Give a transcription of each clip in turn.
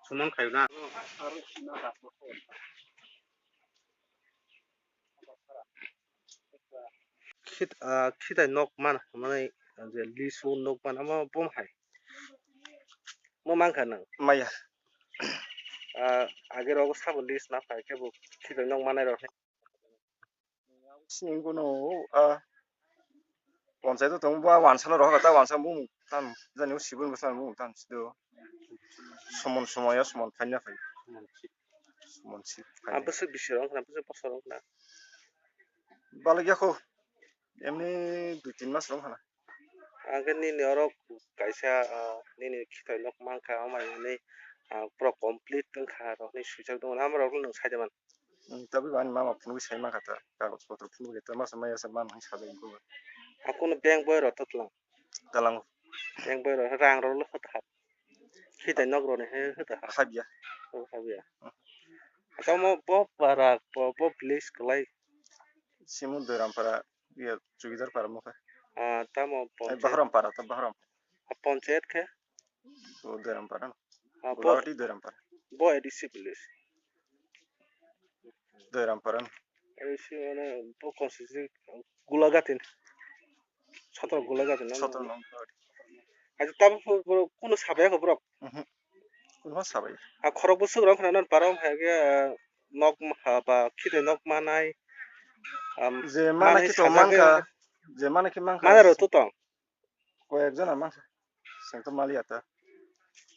Suman kayo na. Kita nok man manai je lisu nok man ama bom hai. Mo man kana. Maya. Agar aku sabu lis na pai ke bu kita nok manai ro. Singono ponsai to ba wansala ro ta wansa mu tan jani sibun ba san mu tan sido somon somon fanya fai somon si Apa sih bisirong kenapa sih pasarong na? balagi ako emni 2-3 mas rong kana Agar ni orang kaisa ni kita nok man ka ama ni pro complete teng kha ro ni sujak dong amar ro nang sai man. tapi ban mama punu sai ma kata kagos potro punu kita mas maya saban hang sabe ko Aku na bank boy ro tatlang. dalang Bank boy ro rang ro lo khat. Kita nok ro ni he khat. habia Habia. Atau mau para please kelai. simu deram para ya chugidar para mo ka Tamo bahram para ta bahram panchayat के to deram para bo Gulawati deram para bo edisi please. deram para Edisi mana bo konstitusi gulagatin. Satu gulagatin. soto no Aja tamo kuno sabaya ko bro. kuno sabai Khorok busuk rong kana parom hage nok ba khide nok manai je mana ki to manka je mana ki manka mana ro to tong ko ekjana manka sengto maliata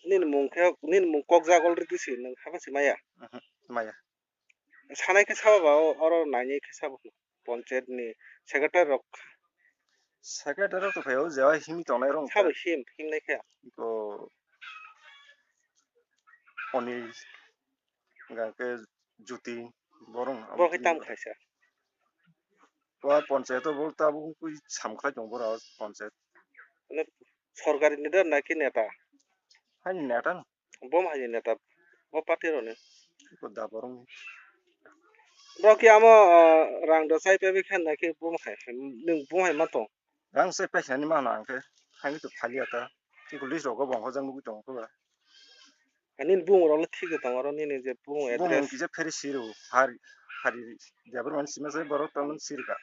nin mung kok jagol ridisi nang habasi maya maya sanai ke saba ba oro nani ke saba panchayat ni secretary rok secretary to phayo jewa himi to nai rong saba him nai kha ko oni ga ke juti borong bo ke tam khaisa wa panchayat bol ta bu ku samkhla jong bora panchayat মানে সরকারি নেতা নাকি নেতা hani netan bomb হাজি নেতা ও পার্টির নে ko da borong Rocky আমো রাং দ সাই পেবি খান নাকি বম খাই নং বম হাই মাতো rang se pa khani ma na ke hani to phaliata ki ko lis ro ko bong ho jang bu tong ko ba নিন broom রলে ঠিক দং আর নিন যে broom bong address ki je pheri siru hari hari jabur man sima se borok tamun sirka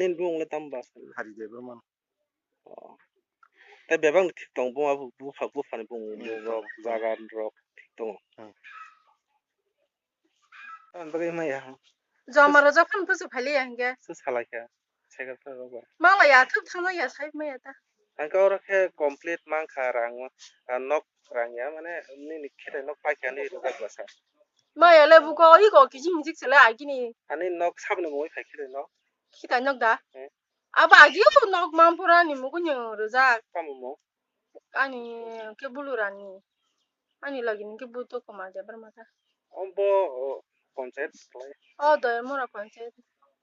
নিন বুম লে তাম বাস hari jabur man তাই বেবাং ঠিক দং বুম আবু bu ফানি বুম রক জাগা রক ঠিক দং আনবারে মাইয়া Jamara japan pusu phali angge. সু সালাইয়া সেগারটা রবা Malaya thup thana ya sai maya ta. angka ora ke complete mang kharang nok rangya mane ni khete nok paikya ni rugak basa Maya le buko iko kijing jik sele agini ani nok sabne moi paikya nok kita nyok da. Eh. Aba agiu nok mampura ni mukunyo rojak kamu ani ke bulurani. Ani lagi ni ke buto koma jabar mata. ombo konset play Oh do mura konse.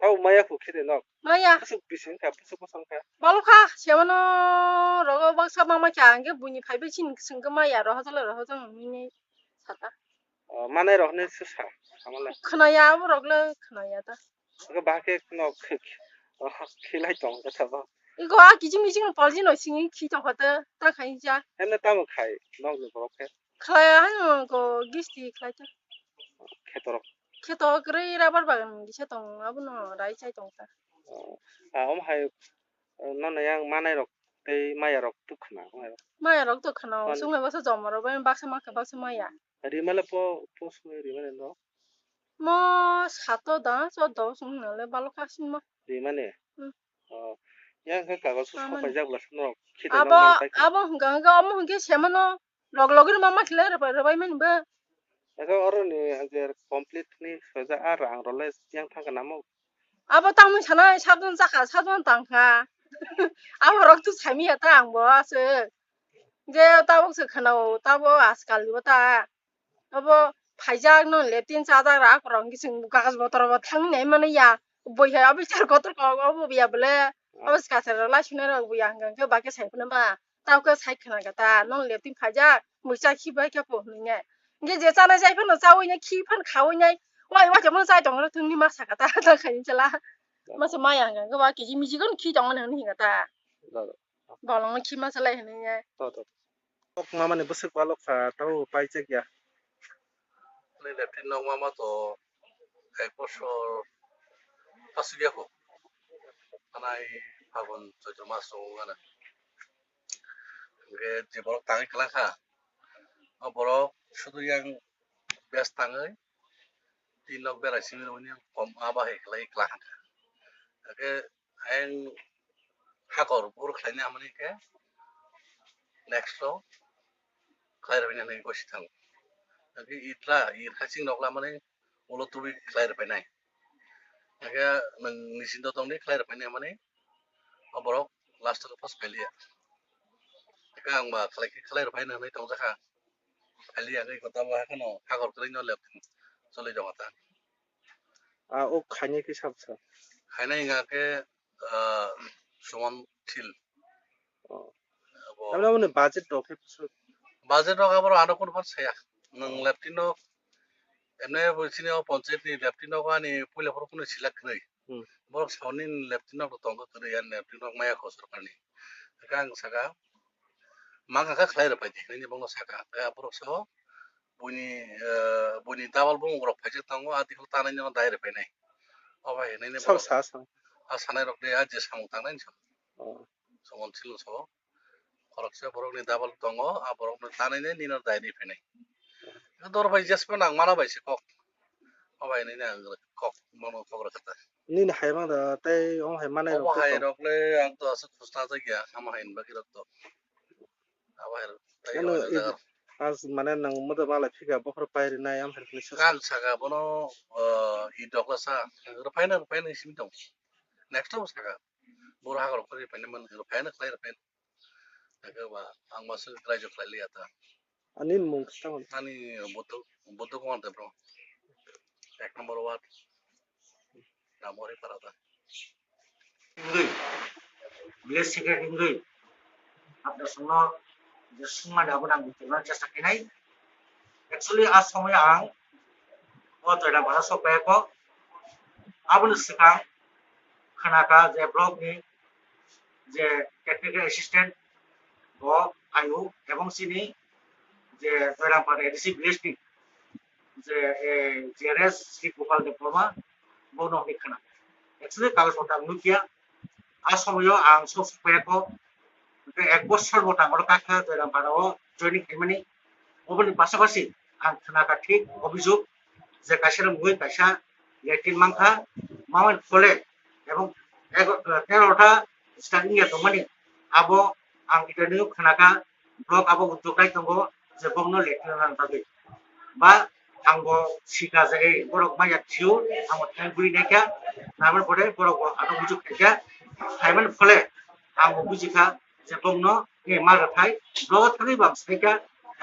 tau maya ku khete nok Maya pusuk bisin ka pusuk pasang ka balukha siamano rogo baksa mama kya angge bunyi phaibe chin singga maya roho jang ni sata. mane rohne susa amala Khnaya bu rogle khnaya ta. ga bake nok khilai tong ka thaba Iko a kijing mijing paljin no singi ki ta khata ta khain ja. hemne tamu khai nok ni broke Khlaya han ko gisti khlaya. khetorok Kheto grei rabar bagan gise tong abuno rai chai tong ta. om hai nona yang mane rok tei maya rok tukhna Maya rok to khana sungai basa jomaro ba baksa ma ka baksa maya. rimale po sui rimale no Mo sato da so do sung le balokha sin mo. rimane yang ka kagal su Aman. sopai jagla no khite no Abo man pai abo hanga omo henge semano log mama khle ra bai men ba. aga oro ni ager complete ni soja arang role yang thangka namo Abo tamu sana sabun jaka sabun tangkha. Abo rok tu sami ya ta ang bo ase. Je tabo se khana tabo askal bo ta. Abo फाइजाग न ले तीन चादा रा करंग गिसिं कागज बतर ब थांग नै माने या बयहा अब चार गतर क अब बिया बले अब स्कासर ला सुने र बिया हंग के बाके साइखन बा ताव के साइखना गता न ले तीन फाइजा मुसा खि बा के पो ने nge je chana jai phन chawi ne khi phन खाwi ne wai wa jamo jai dong thung ni ma sa kata ta khain chala ma sa ma yang ga ba ki ji mi ji gon khi dong ne ni ga ta ba long khi ma sa lai ne to mama ni busuk balok tau pai che kya ni leptin nok mama to 1 বছর পাঁচ গিয়াকো আনাই ফাগুন চৈত্র মাস সঙ্গানা যে বড় তাঙি খেলাখা বড় শুধু yang বেশ তাঙই 3 nok বেরাইছিনি উনি কম আবাহে খেলাই খেলাখা ke aing hakor bur khlaini amani ke next lo khlair bini nai gosi thang ke itla ir khaching nokla mani ulo tubi khlair bainai ke nang nisin to tongni khlair bainai mani aborok last lo pas pelia ke ang ba khlair bainai nai tong jaka pelia ke kota ba kano hakor krai no lep choli jongata ও খাইনি কি সাবছা khainai nga ke suman thil আমরা মানে budget rake budget rok abaro ano kun pan saya nang leptino emne bolsini o panchayat ni leptino ka ni pule por kun silak nai borok saunin leptino ko tong ko yan leptino maya ko sarkar ni kang saka manga ka khlai ra pai ni bong saka ka borok so buni tabal bong borok pai tango ati ko tanai no dai ra pai nai oba he nai সব সাস a sanai rok de a je samung tang nai so somon silu so korokse borok ni tabal tongo a borok ni tanai ne ni no dai ri pai nai dor bai jespa nang mana bai se kok oba he nai kok mono kok ra kata নি না হাইমাং দা তাই ও হাইমানে oba hai rok le ang to asa khusna ja gya ama hain baki rok to aba hai tai Ano, o jaga আজ মানে নাং মদে মালা ফিগা বহর পাইরি নাই আম হেলফনি kang saga bono i dokla sa rupaina sim dong next lo saga bor ha rok kori paina man rupaina klai rupaina aga ba ang masu grajo klai liata আনিন মুং স্টামন ani boto ko ante bro 1 number wat namori parada Ingui, bilas sikit ingui. Apna semua semua dah pun anggur terus just sakinai. Actually, as semua ang, oh tu ada bahasa supaya ko, abun sekarang, kenaka je blog ni, je technical assistant, oh ayu, ebong sini, je tu ada pada edisi bilas ni, je JRS Sri Gopal diploma, bono ni kena. Actually, kalau kita nukia, as semua ang so supaya ko, 1 বছর বটা আমার কাকা তোরা ভাড়াও joining এমনি ওবনি পাশাপাশি আং thanaka ঠিক অভিযোগ যে কাশের মুই কাশা লেটিন মাংখা মামান ফলে এবং 13টা স্টার্টিং এ দমানি আবো আং ইটানিও খানাকা ব্লক আবো উদ্যোগাই দঙ্গো যে বংনো লেটিন নান্তাবে বা আংবো শিকা যে এই বড়ক মাইয়া থিও আমো থাঙ্গুই নাইকা নামের পরে বড়ক আনো অভিযোগ নাইকা থাইমান ফলে আংবো বুজিখা যে বংন এ মারাথাই ব্লগ থাকি বাম সাইকা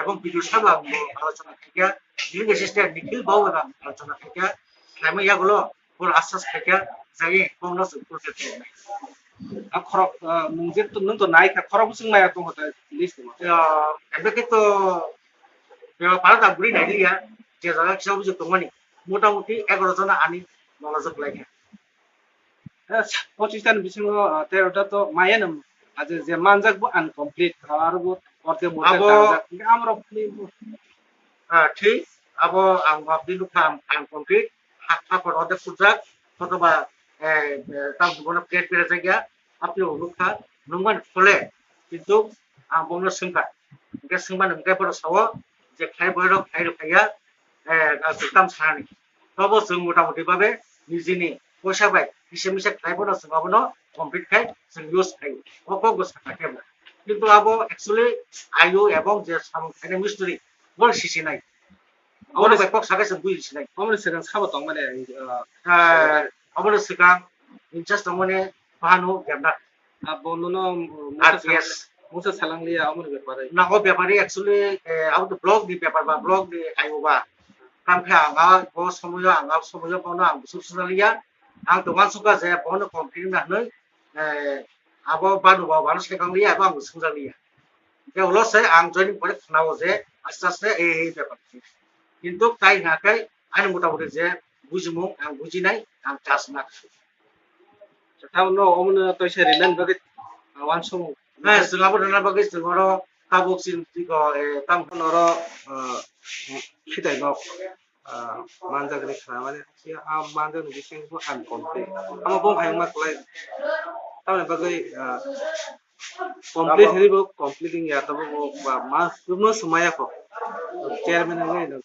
এবং ভিডিও সাবা আলোচনা থেকে যিনি অ্যাসিস্ট্যান্ট নিখিল বাউ এবং আলোচনা থেকে আমি ইয়াগুলো পুরো আশ্বাস থেকে যাই বংন সুপ্রতে খরক মুংজে তো নন তো নাই খরক সুং মায়া তো হতা লিস্ট এবে কিন্তু পারা দাবুরি নাই লিয়া যে জায়গা কিছু অভিযোগ দমানি মোটামুটি 11 জন আনি মনোযোগ লাগে 25 টা বিসিং 13টা তো মায়া নাম আজ যে মানজাক বো আনকমপ্লিট আর বো অর্ধে মোটা দাজাক আমরা ঠিক আবো আং ভাবদি লুকাম আনকমপ্লিট হাতটা পড়তে ফুজাক অথবা তাও জীবনে প্লেট পেরে জায়গা আপনি লুকা নমান ফলে কিন্তু আং বংনো সংখ্যা এটা সংখ্যা নঙ্কাই পড়ো সাও যে খাই বড় খাই রখাইয়া সুতাম সারানি তবে जों মোটামুটি ভাবে নিজেনি পয়সা পাই হিসেব মিশে খাই বড় সংখ্যাবনো কমপ্লিট খাই जों ইউজ খাই অকো গোসা খাইবা কিন্তু আবো অ্যাকচুয়ালি আয়ু এবং যে সামখানে মিস্ত্রি বড় শিশি নাই আমরা ব্যাপক সাকাছে বুঝিছি নাই আমরা সেখান সাবা দং মানে আমরা সেখান ইনজাস্ট মানে পাহানো গেমনা বন্ধুনো yes মুসা সালাংলিয়া আমার ব্যাপারে না ও ব্যাপারে অ্যাকচুয়ালি আউট ব্লগ দি ব্যাপার বা ব্লগ দি আইওবা কামখা আঙা ও সময় পাওনা আং সুসুনালিয়া আং দমান সুকা যে বন কমপ্লিট না নই আবো বানু বানু সেখাংলিয়া এবং সুজালিয়া যে উলসে আং জয়েনিং করে খানাও যে আস্তে আস্তে এই ব্যাপার কিন্তু তাই নাকাই আইন মোটামুটি যে বুঝিমু আং বুঝি নাই আং চাষ না তাও নো অমনে তৈছে রিলেন বাগে ওয়ান সম হ্যাঁ সুলাবো না বাগে সুগর কাবুক সিন তিগো তাম নর খিতাই ন manjak ni khamani si manjak ni bising bu uncomplete amo bong hayang mak lai tamne bagai complete hari bu completing ya tabo bu mas no sumaya ko chairman ngai no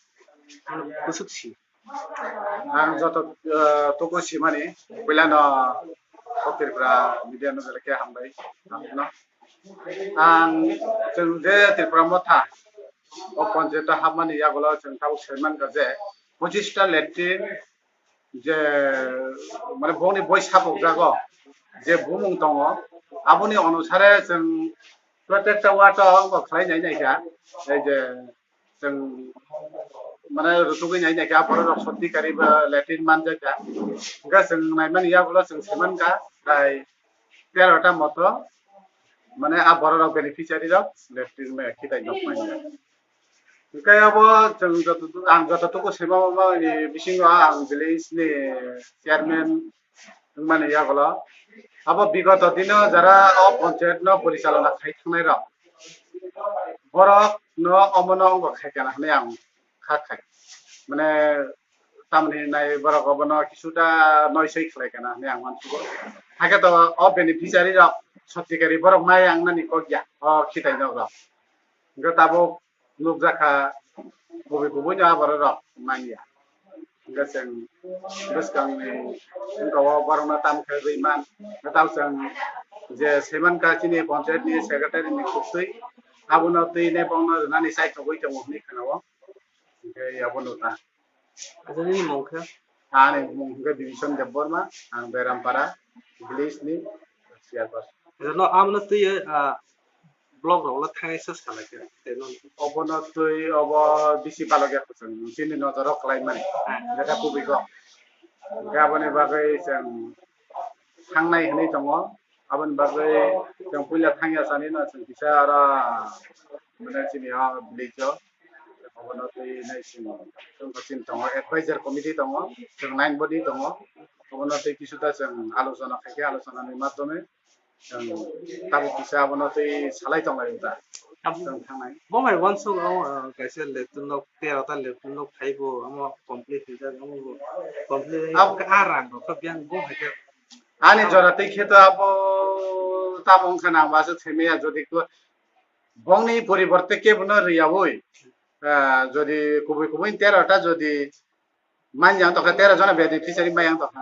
kusuk si ang joto toko simani bilano Tripura media no leke hambai no ang जों जे त्रिपुरा मथा o panchayata hamani yagola जों tabu serman ka je 25টা latrine যে মানে বংনি বই সাপক জাগো যে বুমুং দङ আবনি অনুসারে जों প্রত্যেকটা ওয়াটা অঙ্ক খাইনাय नायखा এই যে जों মানে রুতুগै नायखा বড় সত্যিকারী লেট্রিন মানজাকা গা जों নাইমান ইয়াগুলো जों সেমানকা তাই 13টা মতো মানে आ বড় beneficiary rock latrine May খিতাই knock Maina Kaya po, ang jatutuko sa mga bisingo ang village ni chairman ng Maniya ko lo. Abo bigoto dino jara o panchayat no porisalona khaithnai ro. Borok no omono ngo khaikana hne ang khakai. Mane tamni nai borok obono kisuta noisei khlaikana hne ang mansugo. Hake to o beneficiary ro satyakari borok mai ang nani kogya o khitai no ro. Gotabo nukjaka bubui nya bara ro mania gaseng gaskang ni ngawa barona tam khai man nataw sang je seman ka chini panchayat ni secretary ni khusui abono tei ne bongna nani sai khoi tong ni khanawo ke abono ta ajani mongkha ane mungga division de borma ang berampara village ni siapa no amna tei blog ro la thai sa sala ke teno obono tui obo bisi paloge khusung chini nozorok lai man daga kubiko gabone bagai sang थांनाय हनै दङ आबन बागै जों पुइला थांया सानि ना जों बिसा आरा माने चिनि हा ब्लिजो आबन तै नाइसिन जों कसिन दङ एडभाइजर कमिटि दङ जों नाइन बडि दङ आबन तै किसुता जों आलोचना खायके आलोचनानि माध्यमे जों ताबो बिसा आबन तै सालाय दङ दा जों थांनाय bomai once go kaise leptun no 13ta leptun no khaibo amo complete hija amo complete ka arang ko biang bo hake आनी जरातै खेत अब ताबं खाना बासो थेमेया যদি বংনি পরিবর্তে কে বন রিয়াবই যদি কুবই কুবই 13টা যদি মানজাং তকা 13 জন বেনিফিশিয়ারি মায়াং তকা